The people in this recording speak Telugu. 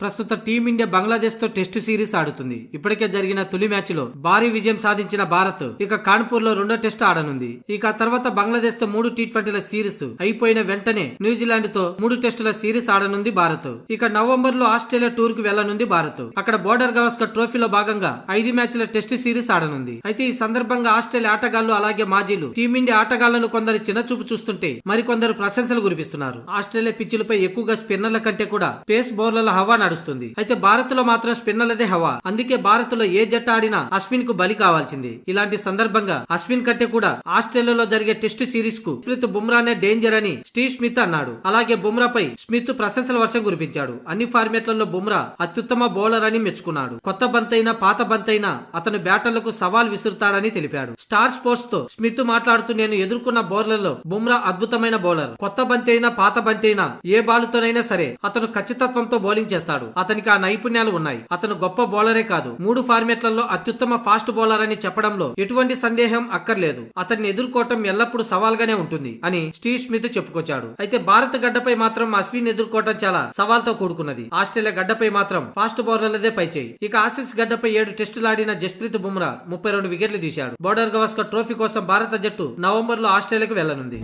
ప్రస్తుత టీమిండియా బంగ్లాదేశ్ తో టెస్టు సిరీస్ ఆడుతుంది. ఇప్పటికే జరిగిన తొలి మ్యాచ్ లో భారీ విజయం సాధించిన భారత్ ఇక కాన్పూర్ లో రెండో టెస్ట్ ఆడనుంది. ఇక తర్వాత బంగ్లాదేశ్ తో 3 టీ20ల సిరీస్ అయిపోయిన వెంటనే న్యూజిలాండ్ తో 3 టెస్టుల సిరీస్ ఆడనుంది భారత్. ఇక నవంబర్ లో ఆస్ట్రేలియా టూర్ కు వెళ్లనుంది భారత్. అక్కడ బోర్డర్ గవాస్కర్ ట్రోఫీలో భాగంగా 5 మ్యాచ్ల టెస్టు సిరీస్ ఆడనుంది. అయితే ఈ సందర్భంగా ఆస్ట్రేలియా ఆటగాళ్లు అలాగే మాజీలు టీమిండియా ఆటగాళ్లను కొందరు చిన్నచూపు చూస్తుంటే మరికొందరు ప్రశంసలు కురిపిస్తున్నారు. ఆస్ట్రేలియా పిచ్చులపై ఎక్కువగా స్పిన్నర్ల కంటే కూడా పేస్ బౌలర్ల హవా నడుస్తుంది. అయితే భారత్ లో మాత్రం స్పిన్నర్లదే హవా. అందుకే భారత్ లో ఏ జట్టు ఆడినా అశ్విన్ కు బలి కావాల్సింది. ఇలాంటి సందర్భంగా అశ్విన్ కంటే కూడా ఆస్ట్రేలియాలో జరిగే టెస్టు సిరీస్ కు స్మిత్ బుమ్రానే డేంజర్ అని స్టీవ్ స్మిత్ అన్నాడు. అలాగే బుమ్రాపై స్మిత్ ప్రశంసల వర్షం కురిపించాడు. అన్ని ఫార్మాట్లలో బుమ్రా అత్యుత్తమ బౌలర్ అని మెచ్చుకున్నాడు. కొత్త బంతైనా పాత బంతైనా అతను బ్యాటర్లకు సవాల్ విసురుతాడని తెలిపాడు. స్టార్ స్పోర్ట్స్ తో స్మిత్ మాట్లాడుతూ, నేను ఎదుర్కొన్న బౌలర్లలో బుమ్రా అద్భుతమైన బౌలర్. కొత్త బంతైనా పాత బంతైనా ఏ బాలుతోనైనా సరే అతను ఖచ్చితత్వంతో బౌలింగ్ చేస్తాడు. అతనికి ఆ నైపుణ్యాలు ఉన్నాయి. అతను గొప్ప బౌలరే కాదు, 3 ఫార్మాట్లలో అత్యుత్తమ ఫాస్ట్ బౌలర్ అని చెప్పడంలో ఎటువంటి సందేహం అక్కర్లేదు. అతన్ని ఎదుర్కోవటం ఎల్లప్పుడూ సవాల్గానే ఉంటుంది అని స్టీవ్ స్మిత్ చెప్పుకొచ్చాడు. అయితే భారత గడ్డపై మాత్రం అశ్విన్ ఎదుర్కోవటం చాలా సవాల్తో కూడుకున్నది. ఆస్ట్రేలియా గడ్డపై మాత్రం ఫాస్ట్ బౌలర్లదే పైచేయి. ఇక ఆసీస్ గడ్డపై 7 టెస్టులు ఆడిన జస్ప్రీత్ బుమ్రా 32 వికెట్లు తీశాడు. బోర్డర్ గవాస్కర్ ట్రోఫీ కోసం భారత జట్టు నవంబర్ లో ఆస్ట్రేలియాకు వెళ్లనుంది.